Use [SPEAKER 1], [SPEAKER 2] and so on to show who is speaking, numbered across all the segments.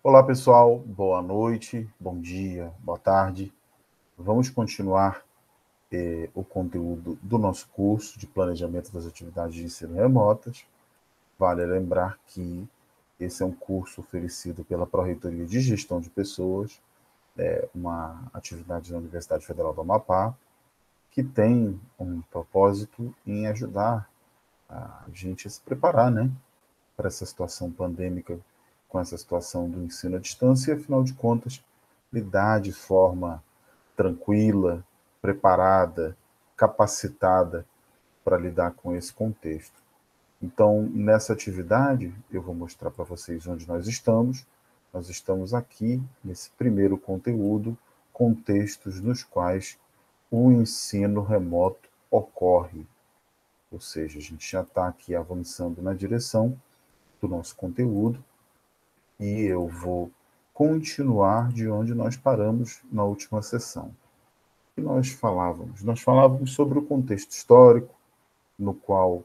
[SPEAKER 1] Olá, pessoal. Boa noite, bom dia, boa tarde. Vamos continuar o conteúdo do nosso curso de Planejamento das Atividades de Ensino Remotas. Vale lembrar que esse é um curso oferecido pela Pró-Reitoria de Gestão de Pessoas, uma atividade da Universidade Federal do Amapá, que tem um propósito em ajudar a gente a se preparar, né, para essa situação pandêmica, com essa situação do ensino à distância, e, afinal de contas, lidar de forma tranquila, preparada, capacitada para lidar com esse contexto. Então, nessa atividade, eu vou mostrar para vocês onde nós estamos. Nós estamos aqui, nesse primeiro conteúdo, contextos nos quais o ensino remoto ocorre. Ou seja, a gente já está aqui avançando na direção do nosso conteúdo e eu vou continuar de onde nós paramos na última sessão. O que nós falávamos? Nós falávamos sobre o contexto histórico, no qual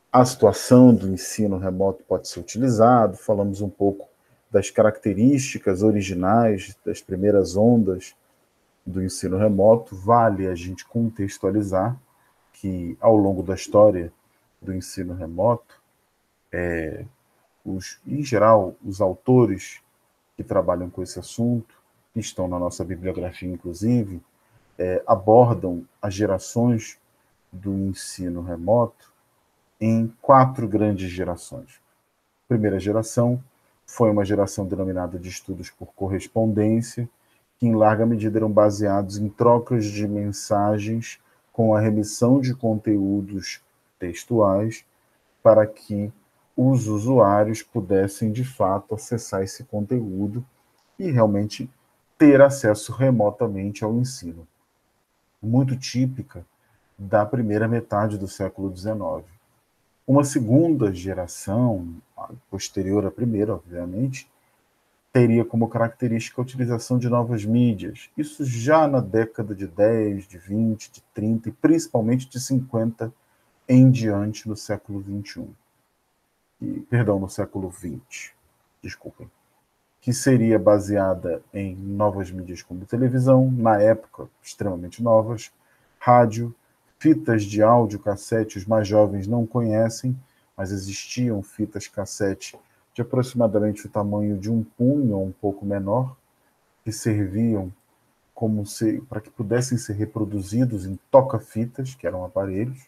[SPEAKER 1] a situação do ensino remoto pode ser utilizado, falamos um pouco das características originais das primeiras ondas do ensino remoto. Vale a gente contextualizar que, ao longo da história do ensino remoto, em geral, os autores que trabalham com esse assunto, que estão na nossa bibliografia, inclusive, abordam as gerações do ensino remoto em 4 grandes gerações. A primeira geração foi uma geração denominada de estudos por correspondência, que em larga medida eram baseados em trocas de mensagens com a remissão de conteúdos textuais para que os usuários pudessem, de fato, acessar esse conteúdo e realmente ter acesso remotamente ao ensino. Muito típica da primeira metade do século XIX. Uma segunda geração, posterior à primeira, obviamente, teria como característica a utilização de novas mídias. Isso já na década de 10, de 20, de 30 e principalmente de 50 em diante no século XXI. Perdão, no século XX, desculpem. Que seria baseada em novas mídias como televisão, na época extremamente novas, rádio, fitas de áudio cassete, os mais jovens não conhecem, mas existiam fitas cassete de aproximadamente o tamanho de um punho ou um pouco menor, que serviam para que pudessem ser reproduzidos em toca-fitas, que eram aparelhos,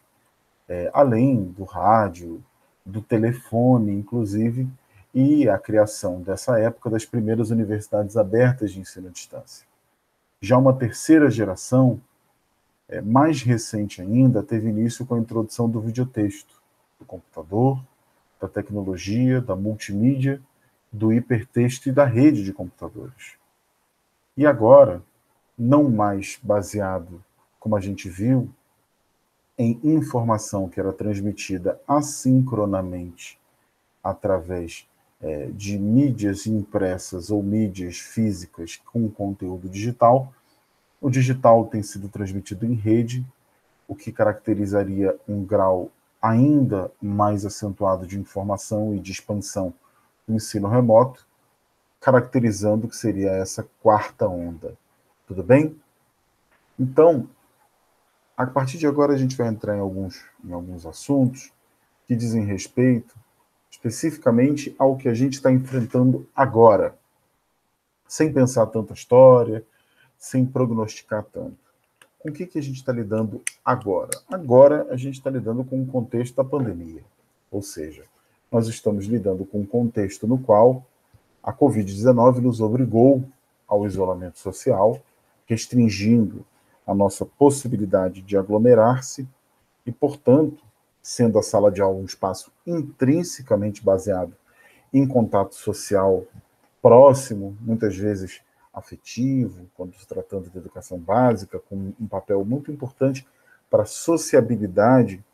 [SPEAKER 1] além do rádio, do telefone, inclusive, e a criação dessa época das primeiras universidades abertas de ensino à distância. Já uma terceira geração, mais recente ainda, teve início com a introdução do videotexto, do computador, da tecnologia, da multimídia, do hipertexto e da rede de computadores. E agora, não mais baseado, como a gente viu, em informação que era transmitida assincronamente através de mídias impressas ou mídias físicas com conteúdo digital. O digital tem sido transmitido em rede, o que caracterizaria um grau ainda mais acentuado de informação e de expansão do ensino remoto, caracterizando o que seria essa quarta onda. Tudo bem? Então, a partir de agora a gente vai entrar em alguns assuntos que dizem respeito especificamente ao que a gente está enfrentando agora, sem pensar tanta história, sem prognosticar tanto. Com o que a gente está lidando agora? Agora a gente está lidando com o contexto da pandemia, ou seja, nós estamos lidando com um contexto no qual a Covid-19 nos obrigou ao isolamento social, restringindo a nossa possibilidade de aglomerar-se e, portanto, sendo a sala de aula um espaço intrinsecamente baseado em contato social próximo, muitas vezes afetivo, quando se tratando de educação básica, com um papel muito importante para a sociabilidade,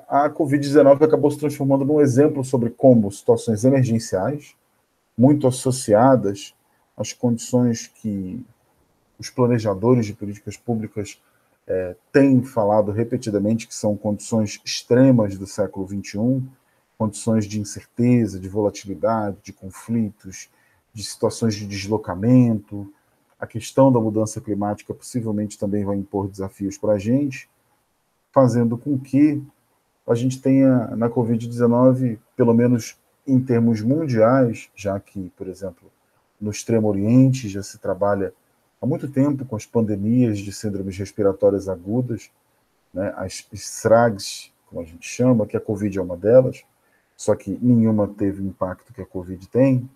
[SPEAKER 1] a Covid-19 acabou se transformando num exemplo sobre como situações emergenciais, muito associadas às condições que os planejadores de políticas públicas têm falado repetidamente que são condições extremas do século XXI, condições de incerteza, de volatilidade, de conflitos, de situações de deslocamento, a questão da mudança climática possivelmente também vai impor desafios para a gente, fazendo com que a gente tenha na Covid-19, pelo menos em termos mundiais, já que, por exemplo, no Extremo Oriente já se trabalha há muito tempo com as pandemias de síndromes respiratórias agudas, né, as SRAGs, como a gente chama, que a Covid é uma delas, só que nenhuma teve o impacto que a Covid tem.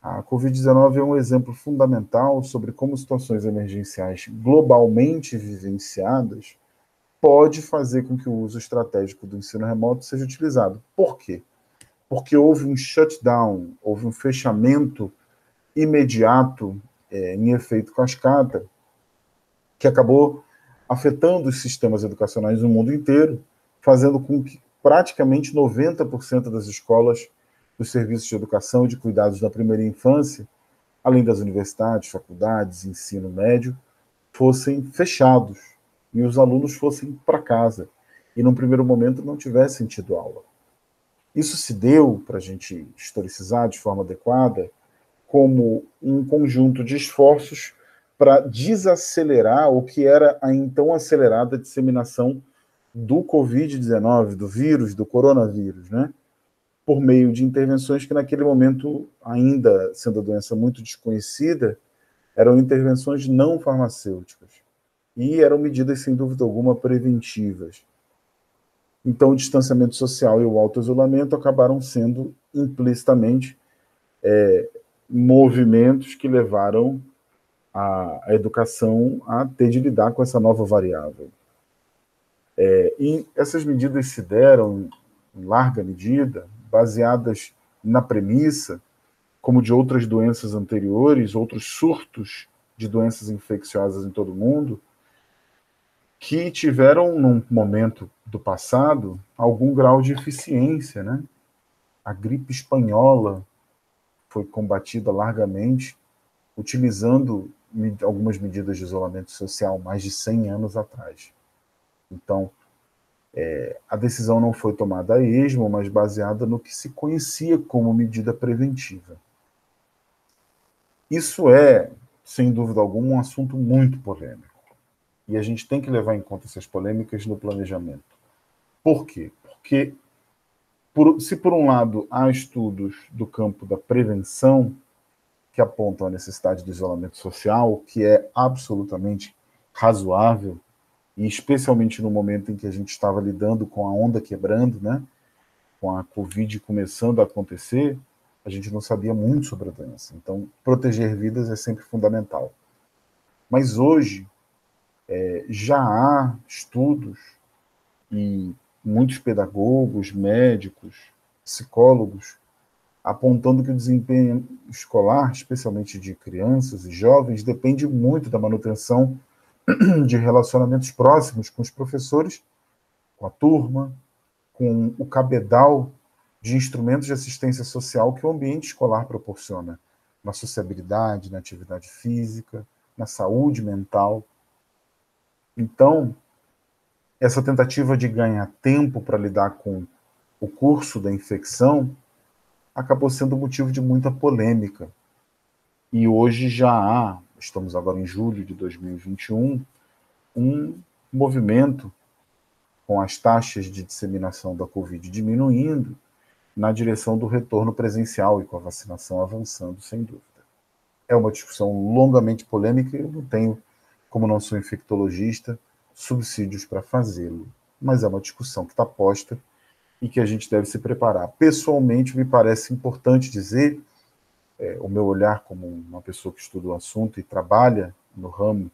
[SPEAKER 1] A Covid-19 é um exemplo fundamental sobre como situações emergenciais globalmente vivenciadas pode fazer com que o uso estratégico do ensino remoto seja utilizado. Por quê? Porque houve um shutdown, houve um fechamento imediato em efeito cascata, que acabou afetando os sistemas educacionais no mundo inteiro, fazendo com que praticamente 90% das escolas, dos serviços de educação e de cuidados da primeira infância, além das universidades, faculdades, ensino médio, fossem fechados e os alunos fossem para casa e, num primeiro momento, não tivessem tido aula. Isso se deu, para a gente historicizar de forma adequada, como um conjunto de esforços para desacelerar o que era a então acelerada disseminação do Covid-19, do vírus, do coronavírus, né? Por meio de intervenções que naquele momento, ainda sendo a doença muito desconhecida, eram intervenções não farmacêuticas e eram medidas, sem dúvida alguma, preventivas. Então, o distanciamento social e o autoisolamento acabaram sendo implicitamente movimentos que levaram a educação a ter de lidar com essa nova variável. E essas medidas se deram, em larga medida, baseadas na premissa, como de outras doenças anteriores, outros surtos de doenças infecciosas em todo o mundo, que tiveram, num momento do passado, algum grau de eficiência, né? A gripe espanhola foi combatida largamente, utilizando algumas medidas de isolamento social mais de 100 anos atrás. Então, a decisão não foi tomada a esmo, mas baseada no que se conhecia como medida preventiva. Isso é, sem dúvida alguma, um assunto muito polêmico. E a gente tem que levar em conta essas polêmicas no planejamento. Por quê? Porque, se por um lado há estudos do campo da prevenção que apontam a necessidade do isolamento social, que é absolutamente razoável, e especialmente no momento em que a gente estava lidando com a onda quebrando, né, com a Covid começando a acontecer, a gente não sabia muito sobre a doença. Então, proteger vidas é sempre fundamental. Mas hoje, já há estudos e muitos pedagogos, médicos, psicólogos, apontando que o desempenho escolar, especialmente de crianças e jovens, depende muito da manutenção de relacionamentos próximos com os professores, com a turma, com o cabedal de instrumentos de assistência social que o ambiente escolar proporciona, na sociabilidade, na atividade física, na saúde mental. Então, essa tentativa de ganhar tempo para lidar com o curso da infecção acabou sendo motivo de muita polêmica. E hoje já há, estamos agora em julho de 2021, um movimento com as taxas de disseminação da Covid diminuindo na direção do retorno presencial e com a vacinação avançando, sem dúvida. É uma discussão longamente polêmica e eu não tenho, como não sou infectologista, subsídios para fazê-lo. Mas é uma discussão que está posta e que a gente deve se preparar. Pessoalmente, me parece importante dizer, o meu olhar como uma pessoa que estuda o assunto e trabalha no ramo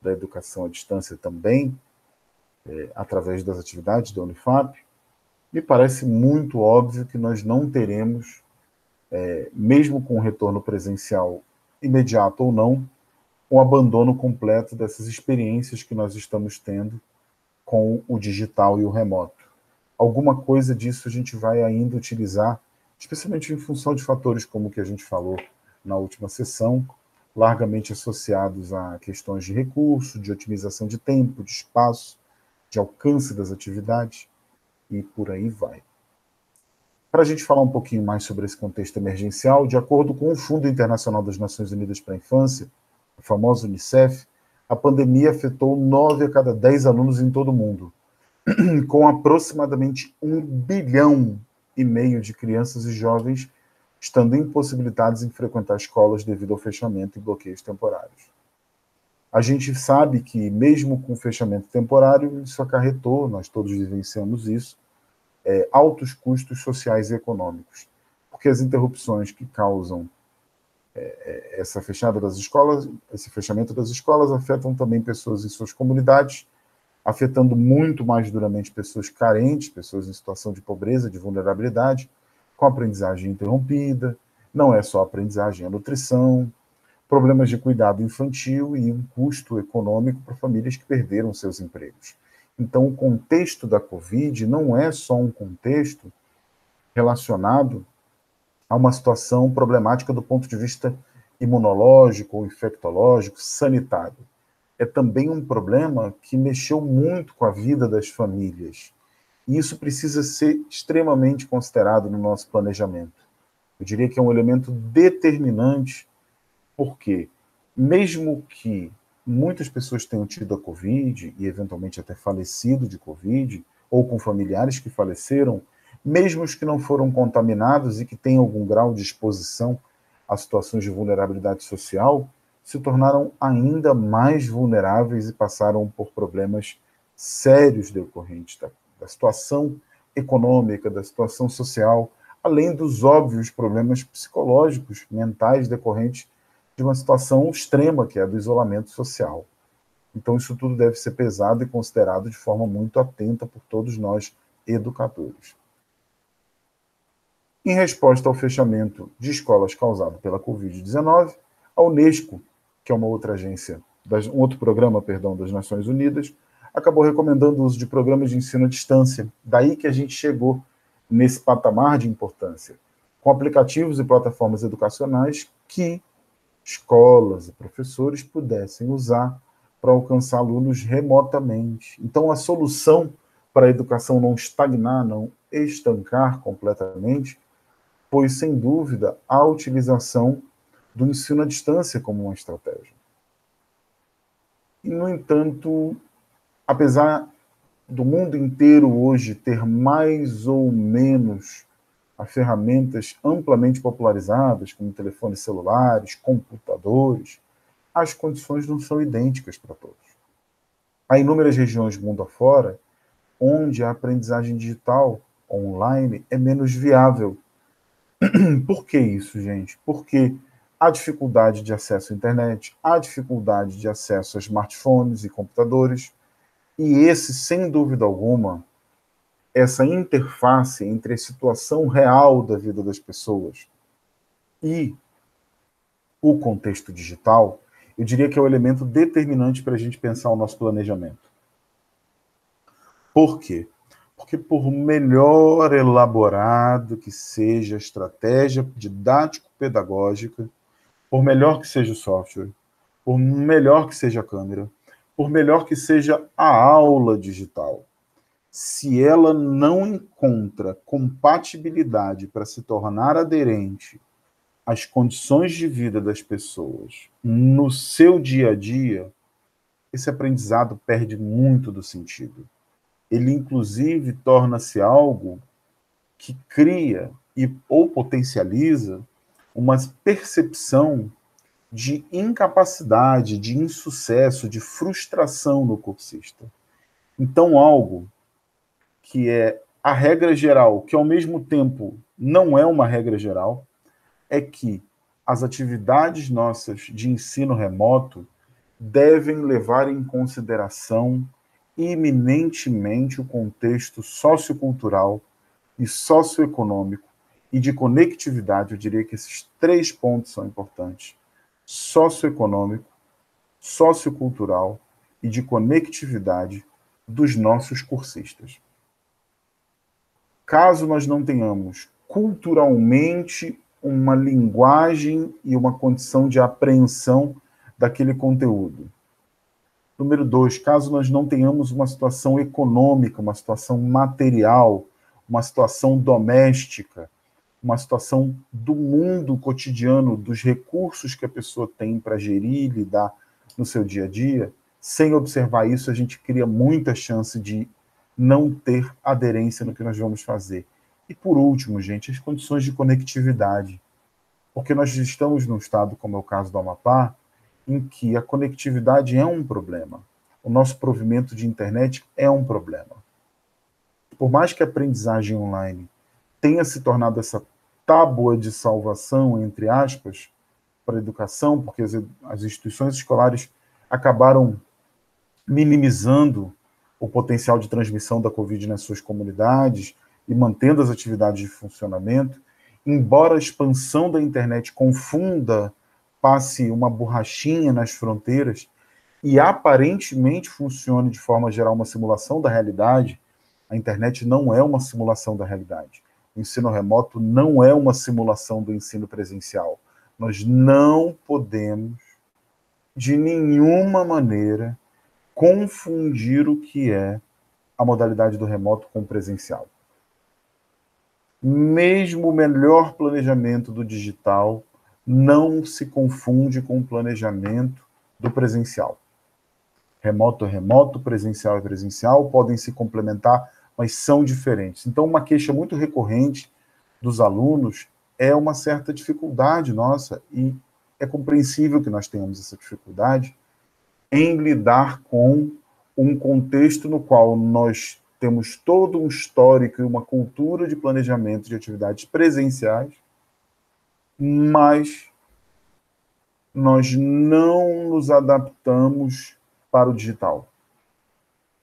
[SPEAKER 1] da educação à distância também, através das atividades da Unifap, me parece muito óbvio que nós não teremos, mesmo com o retorno presencial imediato ou não, um abandono completo dessas experiências que nós estamos tendo com o digital e o remoto. Alguma coisa disso a gente vai ainda utilizar, especialmente em função de fatores como o que a gente falou na última sessão, largamente associados a questões de recurso, de otimização de tempo, de espaço, de alcance das atividades, e por aí vai. Para a gente falar um pouquinho mais sobre esse contexto emergencial, de acordo com o Fundo Internacional das Nações Unidas para a Infância, o famoso UNICEF, a pandemia afetou 9 a cada 10 alunos em todo o mundo, com aproximadamente 1,5 bilhão de crianças e jovens estando impossibilitados em frequentar escolas devido ao fechamento e bloqueios temporários. A gente sabe que, mesmo com o fechamento temporário, isso acarretou, nós todos vivenciamos isso, altos custos sociais e econômicos, porque as interrupções que causam esse fechamento das escolas afetam também pessoas em suas comunidades, afetando muito mais duramente pessoas carentes, pessoas em situação de pobreza, de vulnerabilidade, com aprendizagem interrompida, não é só a aprendizagem, é a nutrição, problemas de cuidado infantil e um custo econômico para famílias que perderam seus empregos. Então, o contexto da Covid não é só um contexto relacionado a uma situação problemática do ponto de vista imunológico ou infectológico, sanitário. É também um problema que mexeu muito com a vida das famílias. E isso precisa ser extremamente considerado no nosso planejamento. Eu diria que é um elemento determinante, porque mesmo que muitas pessoas tenham tido a Covid e eventualmente até falecido de Covid, ou com familiares que faleceram, mesmo os que não foram contaminados e que têm algum grau de exposição a situações de vulnerabilidade social, se tornaram ainda mais vulneráveis e passaram por problemas sérios decorrentes da situação econômica, da situação social, além dos óbvios problemas psicológicos, mentais decorrentes de uma situação extrema, que é a do isolamento social. Então, isso tudo deve ser pesado e considerado de forma muito atenta por todos nós, educadores. Em resposta ao fechamento de escolas causado pela Covid-19, a Unesco, que é uma outra agência, um outro programa, das Nações Unidas, acabou recomendando o uso de programas de ensino à distância. Daí que a gente chegou nesse patamar de importância, com aplicativos e plataformas educacionais que escolas e professores pudessem usar para alcançar alunos remotamente. Então, a solução para a educação não estagnar, não estancar completamente, foi, sem dúvida, a utilização do ensino à distância como uma estratégia. E, no entanto, apesar do mundo inteiro hoje ter mais ou menos as ferramentas amplamente popularizadas, como telefones celulares, computadores, as condições não são idênticas para todos. Há inúmeras regiões do mundo afora onde a aprendizagem digital online é menos viável. Por que isso, gente? Porque há dificuldade de acesso à internet, há dificuldade de acesso a smartphones e computadores, e esse, sem dúvida alguma, essa interface entre a situação real da vida das pessoas e o contexto digital, eu diria que é o elemento determinante para a gente pensar o nosso planejamento. Por quê? Porque por melhor elaborado que seja a estratégia didático-pedagógica, por melhor que seja o software, por melhor que seja a câmera, por melhor que seja a aula digital, se ela não encontra compatibilidade para se tornar aderente às condições de vida das pessoas no seu dia a dia, esse aprendizado perde muito do sentido. Ele, inclusive, torna-se algo que cria ou potencializa uma percepção de incapacidade, de insucesso, de frustração no cursista. Então, algo que é a regra geral, que ao mesmo tempo não é uma regra geral, é que as atividades nossas de ensino remoto devem levar em consideração iminentemente o contexto sociocultural e socioeconômico e de conectividade. Eu diria que esses 3 pontos são importantes: socioeconômico, sociocultural e de conectividade dos nossos cursistas. Caso nós não tenhamos culturalmente uma linguagem e uma condição de apreensão daquele conteúdo. Número 2, caso nós não tenhamos uma situação econômica, uma situação material, uma situação doméstica, uma situação do mundo cotidiano, dos recursos que a pessoa tem para gerir e lidar no seu dia a dia. Sem observar isso, a gente cria muita chance de não ter aderência no que nós vamos fazer. E por último, gente, as condições de conectividade. Porque nós estamos num estado, como é o caso do Amapá, em que a conectividade é um problema. O nosso provimento de internet é um problema. Por mais que a aprendizagem online tenha se tornado essa tábua de salvação, entre aspas, para a educação, porque as instituições escolares acabaram minimizando o potencial de transmissão da Covid nas suas comunidades e mantendo as atividades de funcionamento, embora a expansão da internet confunda, passe uma borrachinha nas fronteiras e aparentemente funcione de forma geral uma simulação da realidade, a internet não é uma simulação da realidade. O ensino remoto não é uma simulação do ensino presencial. Nós não podemos, de nenhuma maneira, confundir o que é a modalidade do remoto com o presencial. Mesmo o melhor planejamento do digital não se confunde com o planejamento do presencial. Remoto é remoto, presencial é presencial, podem se complementar, mas são diferentes. Então, uma queixa muito recorrente dos alunos é uma certa dificuldade nossa, e é compreensível que nós tenhamos essa dificuldade em lidar com um contexto no qual nós temos todo um histórico e uma cultura de planejamento de atividades presenciais, mas nós não nos adaptamos para o digital.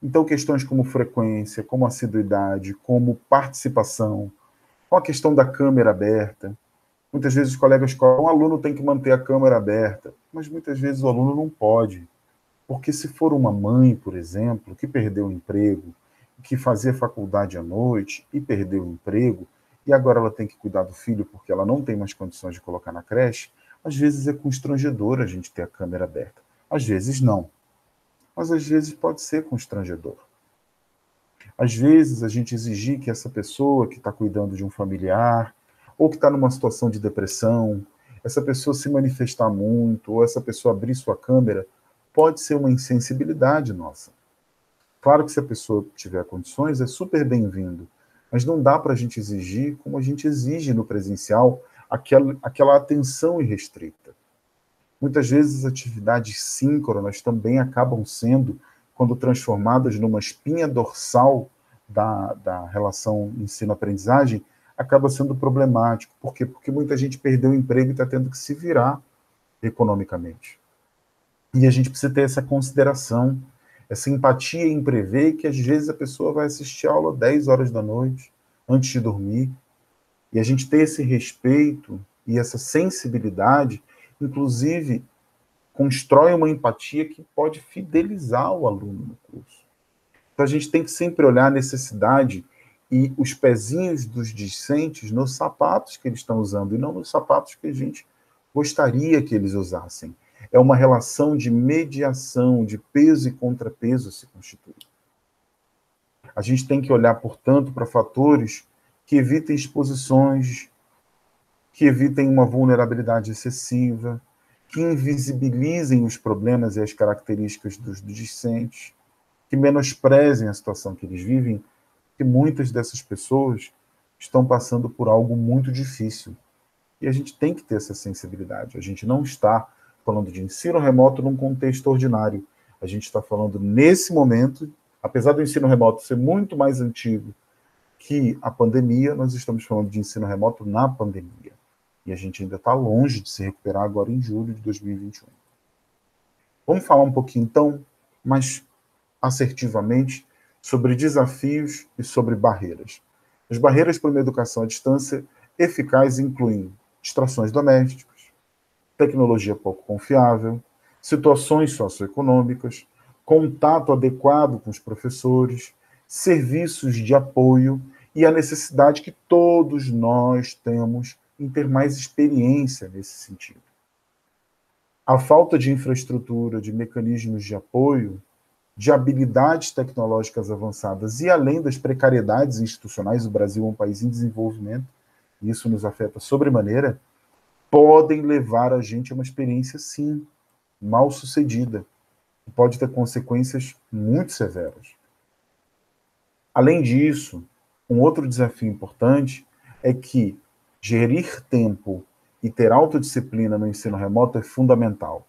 [SPEAKER 1] Então, questões como frequência, como assiduidade, como participação, com a questão da câmera aberta. Muitas vezes os colegas falam, o aluno tem que manter a câmera aberta, mas muitas vezes o aluno não pode. Porque se for uma mãe, por exemplo, que perdeu o emprego, que fazia faculdade à noite e perdeu o emprego, e agora ela tem que cuidar do filho porque ela não tem mais condições de colocar na creche, às vezes é constrangedor a gente ter a câmera aberta. Às vezes não. Mas às vezes pode ser constrangedor. Às vezes a gente exigir que essa pessoa que está cuidando de um familiar, ou que está numa situação de depressão, essa pessoa se manifestar muito, ou essa pessoa abrir sua câmera, pode ser uma insensibilidade nossa. Claro que se a pessoa tiver condições, é super bem-vindo, mas não dá para a gente exigir como a gente exige no presencial aquela atenção irrestrita. Muitas vezes as atividades síncronas também acabam sendo, quando transformadas numa espinha dorsal da relação ensino-aprendizagem, acaba sendo problemático. Por quê? Porque muita gente perdeu o emprego e está tendo que se virar economicamente. E a gente precisa ter essa consideração, essa empatia em prever que às vezes a pessoa vai assistir a aula 10 horas da noite, antes de dormir, e a gente ter esse respeito e essa sensibilidade, inclusive, constrói uma empatia que pode fidelizar o aluno no curso. Então a gente tem que sempre olhar a necessidade e os pezinhos dos discentes nos sapatos que eles estão usando, e não nos sapatos que a gente gostaria que eles usassem. É uma relação de mediação, de peso e contrapeso se constitui. A gente tem que olhar, portanto, para fatores que evitem exposições, que evitem uma vulnerabilidade excessiva, que invisibilizem os problemas e as características dos discentes, que menosprezem a situação que eles vivem, que muitas dessas pessoas estão passando por algo muito difícil. E a gente tem que ter essa sensibilidade. A gente não está falando de ensino remoto num contexto ordinário. A gente está falando, nesse momento, apesar do ensino remoto ser muito mais antigo que a pandemia, nós estamos falando de ensino remoto na pandemia. E a gente ainda está longe de se recuperar agora em julho de 2021. Vamos falar um pouquinho, então, mais assertivamente, sobre desafios e sobre barreiras. As barreiras para uma educação à distância eficaz incluem distrações domésticas, tecnologia pouco confiável, situações socioeconômicas, contato adequado com os professores, serviços de apoio e a necessidade que todos nós temos em ter mais experiência nesse sentido. A falta de infraestrutura, de mecanismos de apoio, de habilidades tecnológicas avançadas e além das precariedades institucionais, o Brasil é um país em desenvolvimento, e isso nos afeta sobremaneira, podem levar a gente a uma experiência, sim, mal sucedida, que pode ter consequências muito severas. Além disso, um outro desafio importante é que gerir tempo e ter autodisciplina no ensino remoto é fundamental.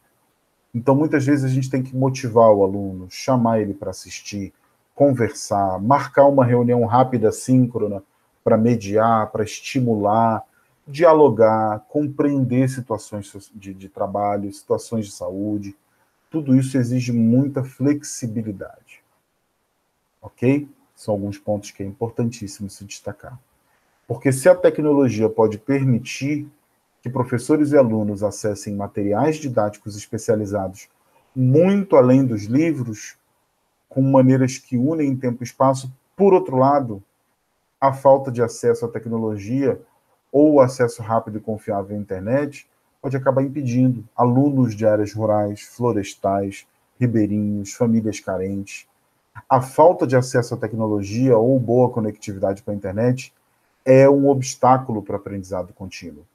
[SPEAKER 1] Então, muitas vezes, a gente tem que motivar o aluno, chamar ele para assistir, conversar, marcar uma reunião rápida, síncrona, para mediar, para estimular, dialogar, compreender situações de trabalho, situações de saúde. Tudo isso exige muita flexibilidade. Ok? São alguns pontos que é importantíssimo se destacar. Porque se a tecnologia pode permitir que professores e alunos acessem materiais didáticos especializados muito além dos livros, com maneiras que unem tempo e espaço, por outro lado, a falta de acesso à tecnologia ou o acesso rápido e confiável à internet pode acabar impedindo alunos de áreas rurais, florestais, ribeirinhos, famílias carentes. A falta de acesso à tecnologia ou boa conectividade com a internet é um obstáculo para o aprendizado contínuo.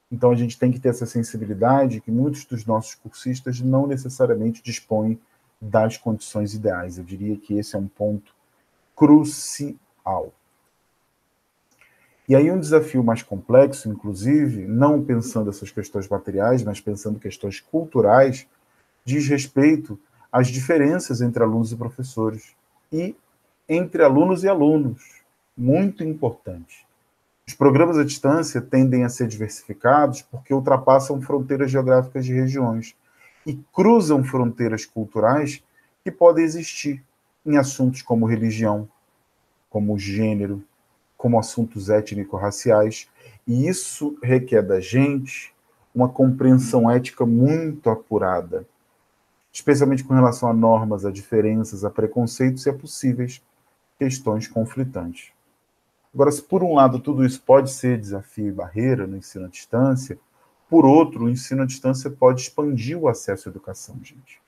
[SPEAKER 1] Então, a gente tem que ter essa sensibilidade que muitos dos nossos cursistas não necessariamente dispõem das condições ideais. Eu diria que esse é um ponto crucial. E aí um desafio mais complexo, inclusive, não pensando essas questões materiais, mas pensando questões culturais, diz respeito às diferenças entre alunos e professores e entre alunos e alunos. Muito importante. Os programas à distância tendem a ser diversificados porque ultrapassam fronteiras geográficas de regiões e cruzam fronteiras culturais que podem existir em assuntos como religião, como gênero, como assuntos étnico-raciais. E isso requer da gente uma compreensão ética muito apurada, especialmente com relação a normas, a diferenças, a preconceitos e a possíveis questões conflitantes. Agora, se por um lado tudo isso pode ser desafio e barreira no ensino à distância, por outro, o ensino à distância pode expandir o acesso à educação, gente.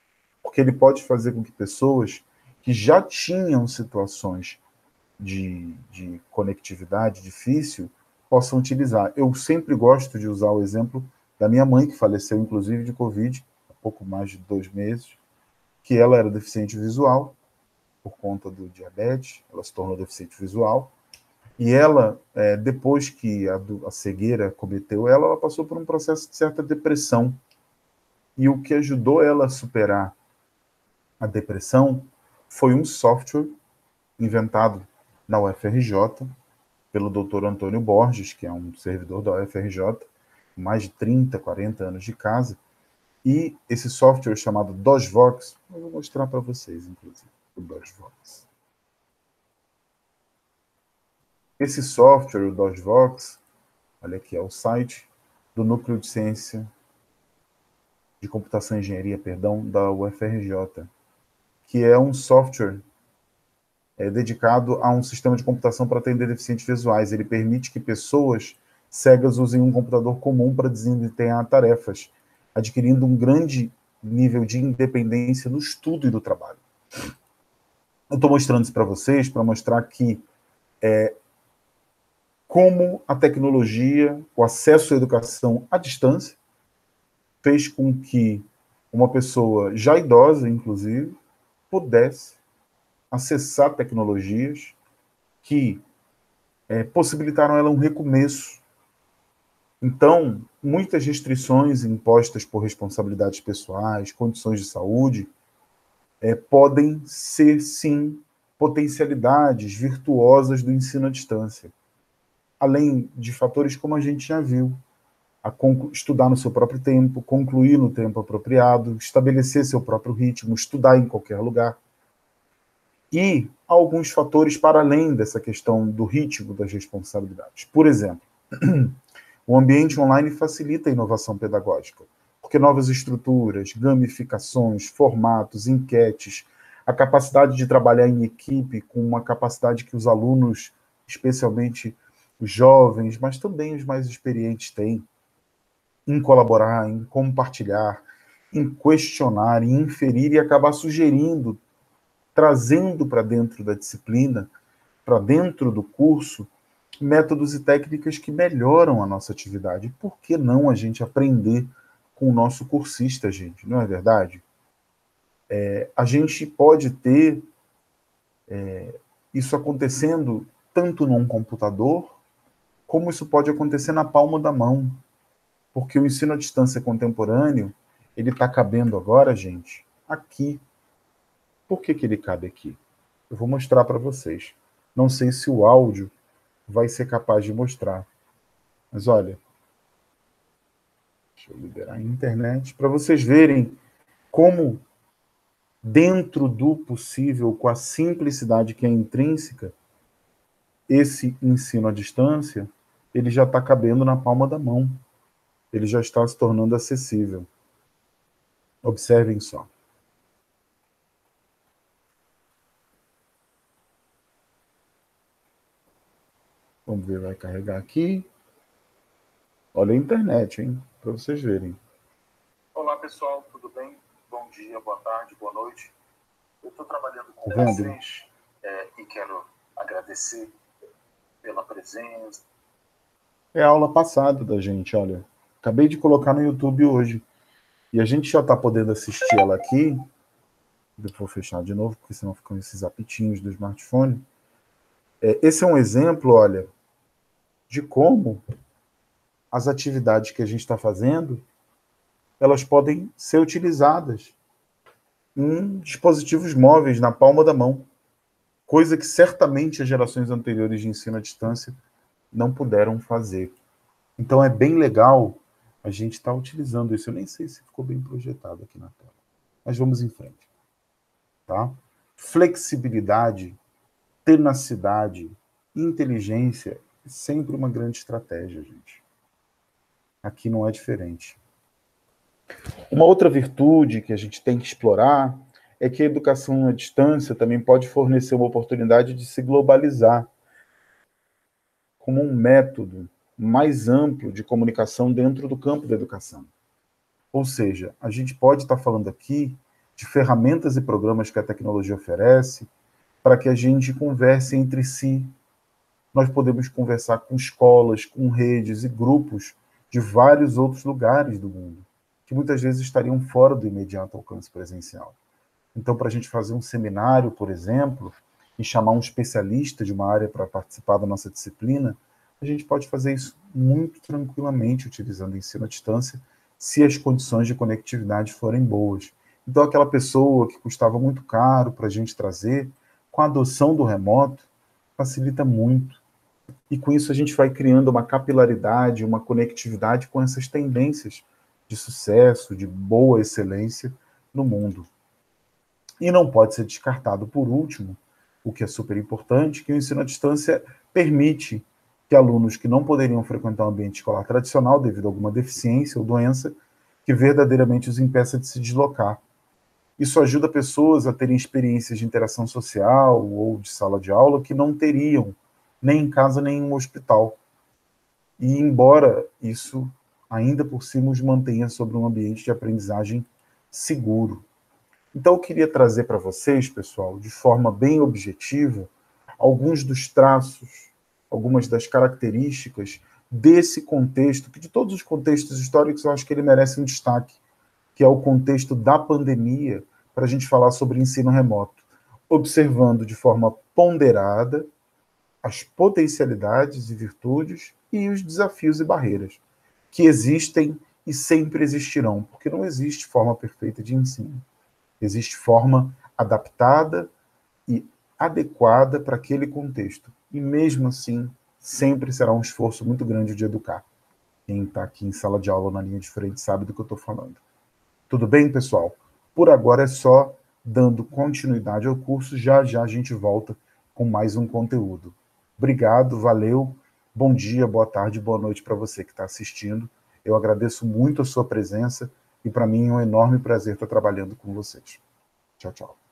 [SPEAKER 1] Porque ele pode fazer com que pessoas que já tinham situações de conectividade difícil possam utilizar. Eu sempre gosto de usar o exemplo da minha mãe, que faleceu, inclusive, de Covid, há pouco mais de 2 meses, que ela era deficiente visual, por conta do diabetes, ela se tornou deficiente visual, e ela, depois que a cegueira cometeu ela, ela passou por um processo de certa depressão. E o que ajudou ela a superar a depressão foi um software inventado na UFRJ pelo Dr. Antônio Borges, que é um servidor da UFRJ, com mais de 30, 40 anos de casa. E esse software chamado DOSVox, eu vou mostrar para vocês, inclusive, o DOSVox. Esse software, o DOSVox, olha aqui, é o site do Núcleo de Ciência de Computação e Engenharia, da UFRJ, que é um software dedicado a um sistema de computação para atender deficientes visuais. Ele permite que pessoas cegas usem um computador comum para desempenhar tarefas, adquirindo um grande nível de independência no estudo e no trabalho. Eu estou mostrando isso para vocês, para mostrar que como a tecnologia, o acesso à educação à distância, fez com que uma pessoa já idosa, inclusive, pudesse acessar tecnologias que possibilitaram ela um recomeço. Então, muitas restrições impostas por responsabilidades pessoais, condições de saúde, podem ser, sim, potencialidades virtuosas do ensino à distância. Além de fatores como a gente já viu, estudar no seu próprio tempo, concluir no tempo apropriado, estabelecer seu próprio ritmo, estudar em qualquer lugar. E alguns fatores para além dessa questão do ritmo das responsabilidades. Por exemplo, o ambiente online facilita a inovação pedagógica, porque novas estruturas, gamificações, formatos, enquetes, a capacidade de trabalhar em equipe com uma capacidade que os alunos, especialmente os jovens, mas também os mais experientes têm, em colaborar, em compartilhar, em questionar, em inferir e acabar sugerindo trazendo para dentro da disciplina, para dentro do curso, métodos e técnicas que melhoram a nossa atividade. Por que não a gente aprender com o nosso cursista, gente? Não é verdade? A gente pode ter isso acontecendo tanto num computador, como isso pode acontecer na palma da mão. Porque o ensino à distância contemporâneo, ele está cabendo agora, gente, aqui. Por que ele cabe aqui? Eu vou mostrar para vocês. Não sei se o áudio vai ser capaz de mostrar. Mas olha, deixa eu liberar a internet para vocês verem como, dentro do possível, com a simplicidade que é intrínseca, esse ensino à distância, ele já está cabendo na palma da mão. Ele já está se tornando acessível. Observem só. Vamos ver, vai carregar aqui. Olha a internet, hein? Para vocês verem. Olá, pessoal, tudo bem? Bom dia, boa tarde, boa noite. Eu estou trabalhando com vocês e quero agradecer pela presença. É a aula passada da gente, olha. Acabei de colocar no YouTube hoje. E a gente já está podendo assistir ela aqui. Eu vou fechar de novo, porque senão ficam esses apitinhos do smartphone. Esse é um exemplo, olha, de como as atividades que a gente está fazendo, elas podem ser utilizadas em dispositivos móveis, na palma da mão. Coisa que certamente as gerações anteriores de ensino à distância não puderam fazer. Então é bem legal a gente estar utilizando isso. Eu nem sei se ficou bem projetado aqui na tela. Mas vamos em frente. Tá? Flexibilidade, tenacidade, inteligência é sempre uma grande estratégia, gente. Aqui não é diferente. Uma outra virtude que a gente tem que explorar é que a educação à distância também pode fornecer uma oportunidade de se globalizar como um método mais amplo de comunicação dentro do campo da educação. Ou seja, a gente pode estar falando aqui de ferramentas e programas que a tecnologia oferece para que a gente converse entre si. Nós podemos conversar com escolas, com redes e grupos de vários outros lugares do mundo, que muitas vezes estariam fora do imediato alcance presencial. Então, para a gente fazer um seminário, por exemplo, e chamar um especialista de uma área para participar da nossa disciplina, a gente pode fazer isso muito tranquilamente, utilizando o ensino à distância, se as condições de conectividade forem boas. Então, aquela pessoa que custava muito caro para a gente trazer, com a adoção do remoto, facilita muito. E com isso a gente vai criando uma capilaridade, uma conectividade com essas tendências de sucesso, de boa excelência no mundo. E não pode ser descartado, por último, o que é super importante, que o ensino à distância permite que alunos que não poderiam frequentar o ambiente escolar tradicional devido a alguma deficiência ou doença, que verdadeiramente os impeça de se deslocar. Isso ajuda pessoas a terem experiências de interação social ou de sala de aula que não teriam, nem em casa, nem em um hospital. E embora isso, ainda por cima, os mantenha sobre um ambiente de aprendizagem seguro. Então, eu queria trazer para vocês, pessoal, de forma bem objetiva, alguns dos traços, algumas das características desse contexto, que de todos os contextos históricos eu acho que ele merece um destaque, que é o contexto da pandemia, para a gente falar sobre ensino remoto, observando de forma ponderada as potencialidades e virtudes e os desafios e barreiras que existem e sempre existirão, porque não existe forma perfeita de ensino. Existe forma adaptada e adequada para aquele contexto. E mesmo assim, sempre será um esforço muito grande de educar. Quem está aqui em sala de aula na linha de frente sabe do que eu estou falando. Tudo bem, pessoal? Por agora é só dando continuidade ao curso. Já já a gente volta com mais um conteúdo. Obrigado, valeu. Bom dia, boa tarde, boa noite para você que está assistindo. Eu agradeço muito a sua presença e para mim é um enorme prazer estar trabalhando com vocês. Tchau, tchau.